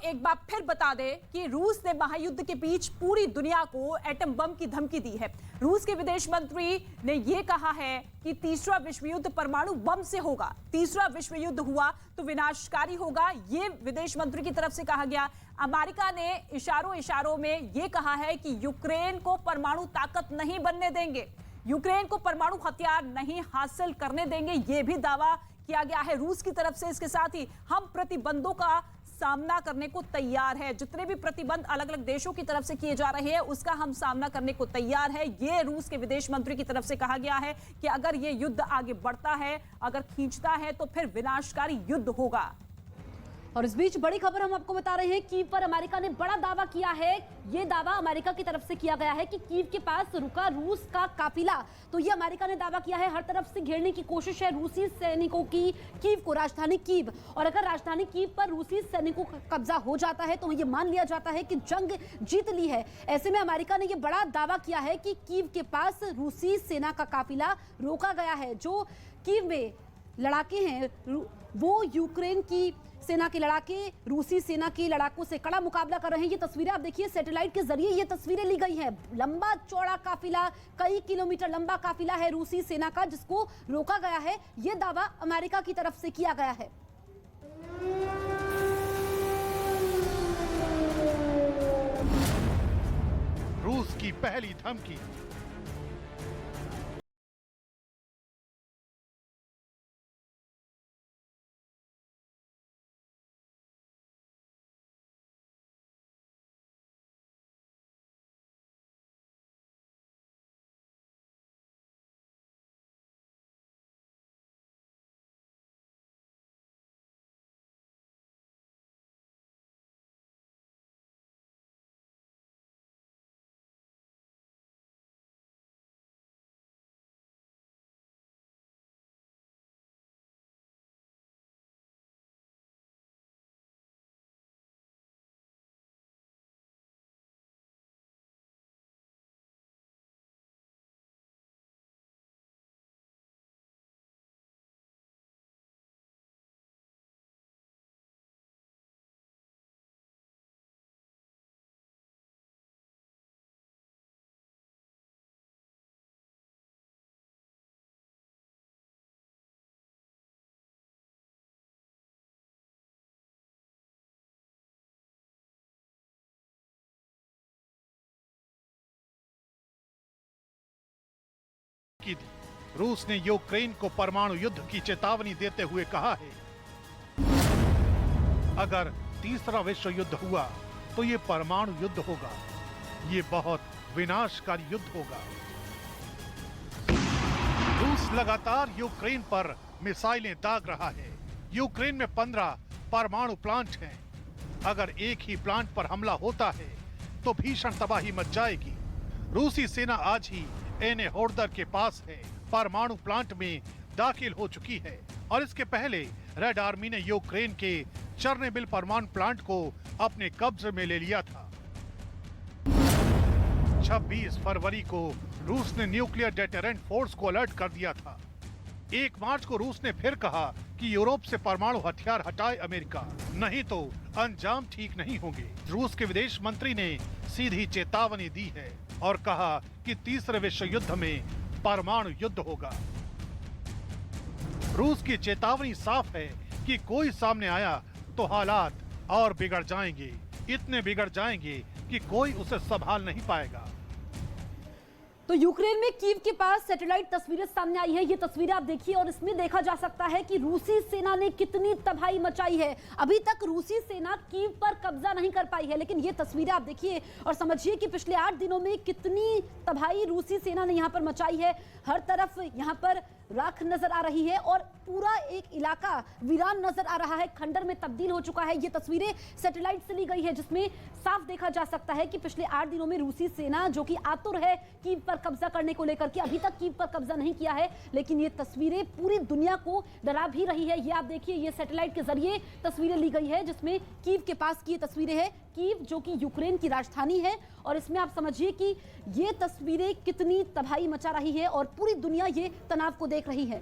एक बार फिर बता दें कि रूस ने महायुद्ध के बीच पूरी दुनिया को एटम बम की धमकी दी है। रूस के विदेश मंत्री ने यह कहा है कि तीसरा विश्व युद्ध परमाणु बम से होगा। तीसरा विश्व युद्ध हुआ तो विनाशकारी होगा, यह विदेश मंत्री की तरफ से कहा गया। अमेरिका ने इशारों में यह कहा है कि यूक्रेन को परमाणु ताकत नहीं बनने देंगे, यूक्रेन को परमाणु हथियार नहीं हासिल करने देंगे, यह भी दावा किया गया है रूस की तरफ से। इसके साथ ही हम प्रतिबंधों का सामना करने को तैयार है, जितने भी प्रतिबंध अलग अलग देशों की तरफ से किए जा रहे हैं उसका हम सामना करने को तैयार है। ये रूस के विदेश मंत्री की तरफ से कहा गया है कि अगर ये युद्ध आगे बढ़ता है, अगर खींचता है तो फिर विनाशकारी युद्ध होगा। और इस बीच बड़ी खबर हम आपको बता रहे हैं, कीव पर अमेरिका ने बड़ा दावा किया है। ये दावा अमेरिका की तरफ से किया गया है कि कीव के पास रुका रूस का काफिला। तो ये अमेरिका ने दावा किया है, हर तरफ से घेरने की कोशिश है रूसी सैनिकों की कीव को, राजधानी कीव। और अगर राजधानी कीव पर रूसी सैनिकों का कब्जा हो जाता है तो ये मान लिया जाता है कि जंग जीत ली है। ऐसे में अमेरिका ने यह बड़ा दावा किया है कि कीव के पास रूसी सेना का काफिला रोका गया है। जो कीव में लड़ाके हैं वो यूक्रेन की सेना के लड़ाके रूसी सेना के लड़ाकों से कड़ा मुकाबला कर रहे हैं। ये तस्वीरें आप देखिए, सैटेलाइट के जरिए ये तस्वीरें ली गई हैं। लंबा चौड़ा काफिला, कई किलोमीटर लंबा काफिला है रूसी सेना का, जिसको रोका गया है। ये दावा अमेरिका की तरफ से किया गया है। रूस की पहली धमकी। रूस ने यूक्रेन को परमाणु युद्ध की चेतावनी देते हुए कहा है, अगर तीसरा विश्व युद्ध हुआ तो ये परमाणु युद्ध होगा, ये बहुत विनाशकारी युद्ध होगा। रूस लगातार यूक्रेन पर मिसाइलें दाग रहा है। यूक्रेन में 15 परमाणु प्लांट हैं। अगर एक ही प्लांट पर हमला होता है तो भीषण तबाही मच जाएगी। रूसी सेना आज ही एनेहोर्दर के पास है परमाणु प्लांट में दाखिल हो चुकी है और इसके पहले रेड आर्मी ने यूक्रेन के चर्नोबिल परमाणु प्लांट को अपने कब्जे में ले लिया था। 26 फरवरी को रूस ने न्यूक्लियर डेटरेंट फोर्स को अलर्ट कर दिया था। 1 मार्च को रूस ने फिर कहा कि यूरोप से परमाणु हथियार हटाए अमेरिका, नहीं तो अंजाम ठीक नहीं होंगे। रूस के विदेश मंत्री ने सीधी चेतावनी दी है और कहा कि तीसरे विश्व युद्ध में परमाणु युद्ध होगा। रूस की चेतावनी साफ है कि कोई सामने आया तो हालात और बिगड़ जाएंगे, इतने बिगड़ जाएंगे कि कोई उसे संभाल नहीं पाएगा। तो यूक्रेन में कीव के पास सैटेलाइट तस्वीरें सामने आई है। ये तस्वीरें आप देखिए और इसमें देखा जा सकता है कि रूसी सेना ने कितनी तबाही मचाई है। अभी तक रूसी सेना कीव पर कब्जा नहीं कर पाई है, लेकिन ये तस्वीरें आप देखिए और समझिए कि पिछले 8 दिनों में कितनी तबाही रूसी सेना ने यहाँ पर मचाई है। हर तरफ यहाँ पर राख नजर आ रही है और पूरा एक इलाका वीरान नजर आ रहा है, खंडर में तब्दील हो चुका है। ये तस्वीरें सैटेलाइट से ली गई है जिसमें साफ देखा जा सकता है कि पिछले 8 दिनों में रूसी सेना जो कि आतुर है कीव पर कब्जा करने को लेकर के, अभी तक कीव पर कब्जा नहीं किया है, लेकिन ये तस्वीरें पूरी दुनिया को डरा भी रही है। ये आप देखिए, ये सैटेलाइट के जरिए तस्वीरें ली गई है जिसमें कीव के पास की ये तस्वीरें हैं। कीव जो कि यूक्रेन की राजधानी है और इसमें आप समझिए कि ये तस्वीरें कितनी तबाही मचा रही है और पूरी दुनिया ये तनाव को देख रही है।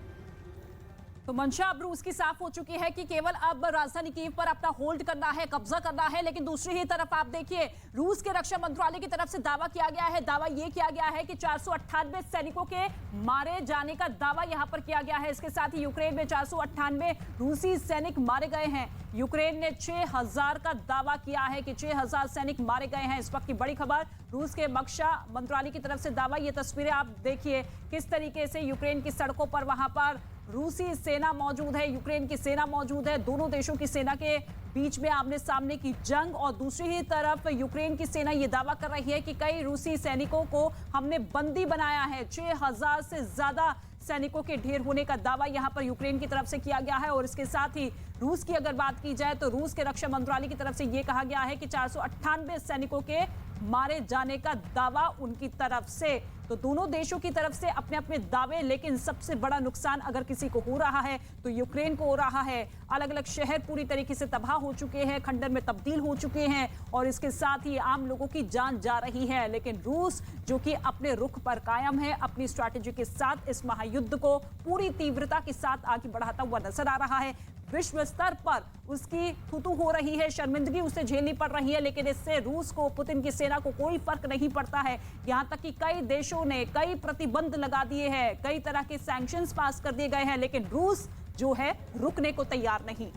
तो मंशा अब रूस की साफ हो चुकी है कि केवल अब राजधानी कीव पर अपना होल्ड करना है, कब्जा करना है। लेकिन दूसरी ही तरफ आप देखिए, रूस के रक्षा मंत्रालय की तरफ से दावा किया गया है, दावा यह किया गया है कि 498 सैनिकों के मारे जाने का दावा यहां पर किया गया है। इसके साथ ही यूक्रेन में 498 रूसी सैनिक मारे गए हैं। यूक्रेन ने 6000 का दावा किया है कि 6000 सैनिक मारे गए हैं। इस वक्त की बड़ी खबर, रूस के रक्षा मंत्रालय की तरफ से दावा। ये तस्वीरें आप देखिए किस तरीके से यूक्रेन की सड़कों पर वहां पर रूसी सेना मौजूद है, यूक्रेन की सेना मौजूद है। दोनों देशों की सेना के बीच में आमने सामने की जंग। और दूसरी ही तरफ यूक्रेन की सेना यह दावा कर रही है कि कई रूसी सैनिकों को हमने बंदी बनाया है। 6000 से ज्यादा सैनिकों के ढेर होने का दावा यहां पर यूक्रेन की तरफ से किया गया है। और इसके साथ ही रूस की अगर बात की जाए तो रूस के रक्षा मंत्रालय की तरफ से यह कहा गया है कि 498 सैनिकों के मारे जाने का दावा उनकी तरफ से। तो दोनों देशों की तरफ से अपने अपने दावे, लेकिन सबसे बड़ा नुकसान अगर किसी को हो रहा है तो यूक्रेन को हो रहा है। अलग अलग शहर पूरी तरीके से तबाह हो चुके हैं, खंडर में तब्दील हो चुके हैं और इसके साथ ही आम लोगों की जान जा रही है। लेकिन रूस जो कि अपने रुख पर कायम है, अपनी स्ट्रैटेजी के साथ इस महायुद्ध को पूरी तीव्रता के साथ आगे बढ़ाता हुआ नजर आ रहा है। विश्व स्तर पर उसकी थुतू हो रही है, शर्मिंदगी उसे झेलनी पड़ रही है, लेकिन इससे रूस को, पुतिन की सेना को कोई फर्क नहीं पड़ता है। यहां तक कि कई देशों ने कई प्रतिबंध लगा दिए हैं, कई तरह के सैंक्शंस पास कर दिए गए हैं, लेकिन रूस जो है रुकने को तैयार नहीं।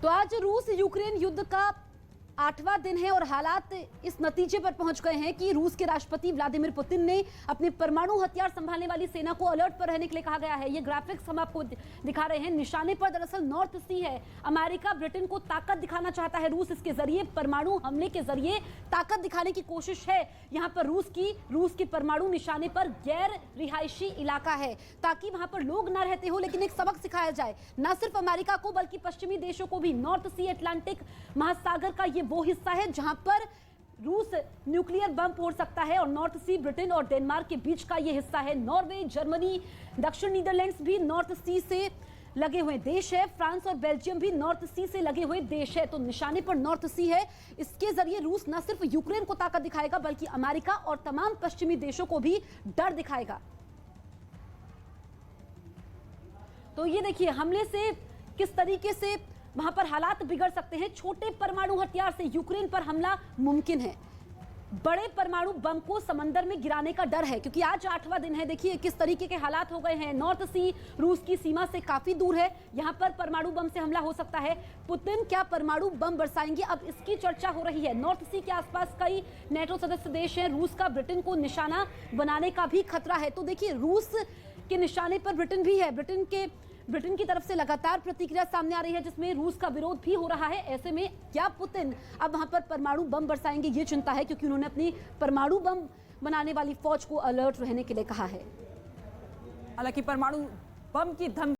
तो आज रूस यूक्रेन युद्ध का 8वां दिन है और हालात इस नतीजे पर पहुंच गए हैं कि रूस के राष्ट्रपति व्लादिमीर पुतिन ने अपनी परमाणु हथियार संभालने वाली सेना को अलर्ट पर रहने के लिए कहा गया है। ये ग्राफिक्स हम आपको दिखा रहे हैं। निशाने पर दरअसल नॉर्थ सी है। अमेरिका ब्रिटेन को ताकत दिखाना चाहता है। रूस इसके जरिए परमाणु हमले के जरिए ताकत दिखाने की कोशिश है। यहाँ पर रूस की परमाणु निशाने पर गैर रिहायशी इलाका है ताकि वहां पर लोग ना रहते हो, लेकिन एक सबक सिखाया जाए न सिर्फ अमेरिका को बल्कि पश्चिमी देशों को भी। नॉर्थ सी अटलांटिक महासागर का वो हिस्सा है जहां पर रूस न्यूक्लियर बम फोड़ सकता है और नॉर्थ सी ब्रिटेन और डेनमार्क के बीच का ये हिस्सा है। नॉर्वे, जर्मनी, दक्षिण नीदरलैंड्स भी नॉर्थ सी से लगे हुए देश है। फ्रांस और बेल्जियम भी नॉर्थ सी से लगे हुए देश है। तो निशाने पर नॉर्थ सी है। इसके जरिए रूस न सिर्फ यूक्रेन को ताकत दिखाएगा बल्कि अमेरिका और तमाम पश्चिमी देशों को भी डर दिखाएगा। तो ये देखिए हमले से किस तरीके से वहां पर हालात बिगड़ सकते हैं। छोटे परमाणु हथियार से यूक्रेन पर हमला मुमकिन है। बड़े परमाणु बम को समंदर में गिराने का डर है क्योंकि आज 8वां दिन है। देखिए किस तरीके के हालात हो गए हैं। नॉर्थ सी रूस की सीमा से काफी दूर है। यहां पर परमाणु बम से हमला हो सकता है। पुतिन क्या परमाणु बम बरसाएंगे, अब इसकी चर्चा हो रही है। नॉर्थ सी के आसपास कई नेटो सदस्य देश हैं। रूस का ब्रिटेन को निशाना बनाने का भी खतरा है। तो देखिए रूस के निशाने पर ब्रिटेन भी है। ब्रिटेन की तरफ से लगातार प्रतिक्रिया सामने आ रही है जिसमें रूस का विरोध भी हो रहा है। ऐसे में क्या पुतिन अब वहां पर परमाणु बम बरसाएंगे, ये चिंता है क्योंकि उन्होंने अपनी परमाणु बम बनाने वाली फौज को अलर्ट रहने के लिए कहा है। हालांकि परमाणु बम की धमकी